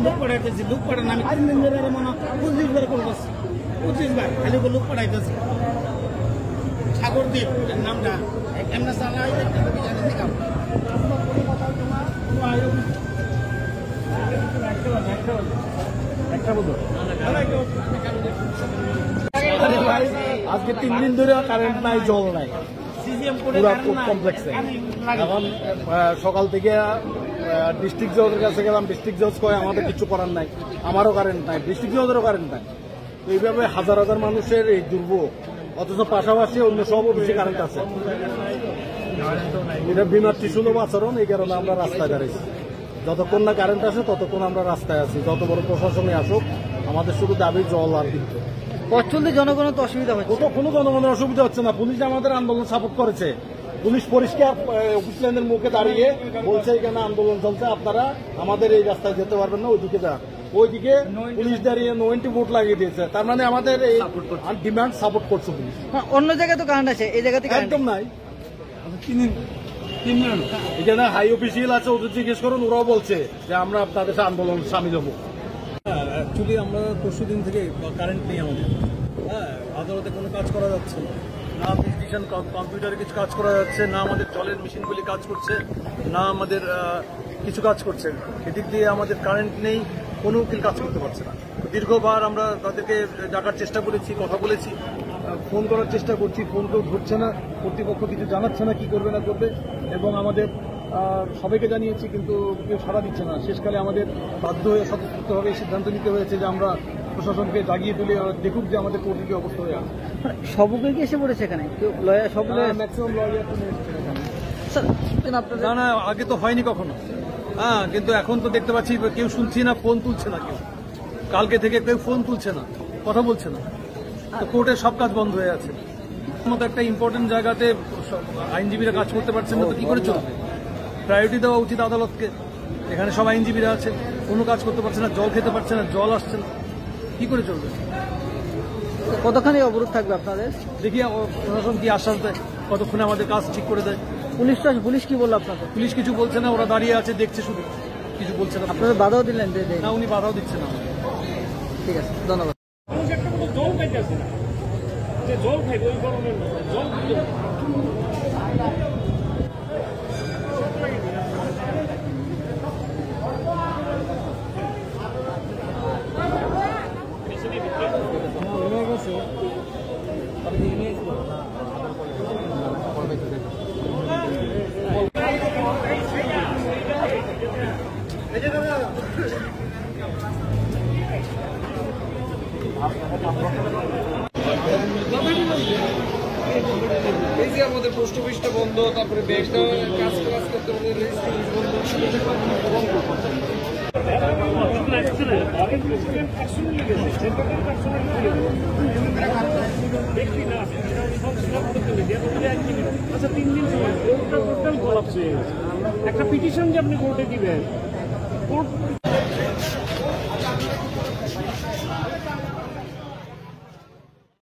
লোক পড়াইতেছি, লোক পড়ান আমি 3 দিন ধরে মনে 25 বার করে বসছি, 25 বার খালি লোক পড়াইতেছি। সাগরদ্বীপ নামটা এমন চালাই আজকে 3 দিন ধরে কারেন্ট নাই, জল নাই পুরা কমপ্লেক্সে। এখন সকাল থেকে ডিস্ট্রিক্ট জজের কাছে গেলাম, ডিস্ট্রিক্ট জজ কয় আমাদের কিছু করার নাই, আমারও কারেন্ট নাই, ডিস্ট্রিক্ট জজেরও কারেন্ট নাই। তো এইভাবে হাজার হাজার মানুষের এই দুর্ভোগ, অথচ পাশাপাশি অন্য সব অফিসে কারেন্ট আছে। এটা বিমাত্রী সুলভ আচরণ, এই কারণে আমরা রাস্তায় দাঁড়িয়েছি। যতক্ষণ না কারেন্ট আসে ততক্ষণ আমরা রাস্তায় আছি। যত বড় প্রশাসনে আসুক, আমাদের শুধু দাবি জল আর বিদ্যুৎ। পথ চলতে জনগণের তো অসুবিধা হচ্ছে? কোনো জনগণের অসুবিধা হচ্ছে না। পুলিশ আমাদের আন্দোলন সাপোর্ট করেছে। পুলিশ পরিষ্কার অফিস লাইনের মুখে দাঁড়িয়ে বলছে এখানে আন্দোলন চলছে, আপনারা আমাদের এই রাস্তায় যেতে পারবেন না, ওইদিকে যান। ওইদিকে পুলিশ দাঁড়িয়ে 90 ভোট লাগিয়ে দিয়েছে। তার মানে আমাদের এই ডিমান্ড সাপোর্ট করছে পুলিশ। অন্য জায়গায় তো কারেন্ট আছে, এই জায়গাতে একদম নাই। এখানে হাই অফিসিয়াল আছে, ওদের জিজ্ঞেস করুন, ওরাও বলছে যে আমরা আপনাদের সাথে আন্দোলন সামিল হবো। অ্যাকচুয়ালি আমরা পরশুদিন থেকে কারেন্ট নেই আমাদের। আদালতে কোনো কাজ করা যাচ্ছে না, ফিজিশিয়ান কম্পিউটারে কিছু কাজ করা যাচ্ছে না, আমাদের জলের মেশিনগুলি কাজ করছে না, আমাদের কিছু কাজ করছে। এদিক দিয়ে আমাদের কারেন্ট নেই, কোনো উকিল কাজ করতে পারছে না। দীর্ঘবার আমরা তাদেরকে ডাকার চেষ্টা করেছি, কথা বলেছি, ফোন করার চেষ্টা করছি, ফোন কেউ ধরছে না, কর্তৃপক্ষ কিছু জানাচ্ছে না কি করবে না করবে, এবং আমাদের সবাইকে জানিয়েছি কিন্তু কেউ সাড়া দিচ্ছে না। শেষকালে আমাদের বাধ্য হয়ে স্বতঃস্ফূর্তভাবে সিদ্ধান্ত নিতে হয়েছে যে আমরা প্রশাসনকে জাগিয়ে তুলে দেখুক যে আমাদের কোর্টের কি অবস্থা হয়ে আছে। সবকে কি এসে পড়েছে এখানে? সব ম্যাক্সিমাম লয়ার না, না, আগে তো হয়নি কখনো। কিন্তু এখন তো দেখতে পাচ্ছি কেউ শুনছি না, ফোন তুলছে না কেউ। কালকে থেকে কেউ ফোন তুলছে না, কথা বলছে না, তো কোর্টের সব কাজ বন্ধ হয়ে আছে। মতো একটা ইম্পর্টেন্ট জায়গাতে আইনজীবীরা কাজ করতে পারছেন না, তো কি করে চলবে? প্রায়োরিটি দেওয়া উচিত আদালতকে। এখানে সব আইনজীবীরা আছে, কোনো কাজ করতে পারছে না, জল খেতে পারছে না, জল আসছে না, কি করে চলবে? কতখানি অবরোধ থাকবে আপনাদের? দেখি প্রশাসন কি আশ্বাস দেয়, কতক্ষণে আমাদের কাজ ঠিক করে দেয়। পুলিশ কি বললো আপনাদের? পুলিশ কিছু বলছে না, ওরা দাঁড়িয়ে আছে দেখছে, শুধু কিছু বলছে না। আপনাদের বাধাও দিলেন? না, উনি বাধাও দিচ্ছে না। ঠিক আছে, ধন্যবাদ। জল খাইতেছে না, যে জল খাইবে ওই গরমের জল এই যে আমাদের পোস্ট অফিসটা বন্ধ, তারপরে ব্যাংকটা কাজ করতে আমাদের আচ্ছা 3 দিন সময় কোর্টটা টোটাল কলাপস হয়ে গেছে। একটা পিটিশন যে আপনি কোর্টে দিবেন, কোর্ট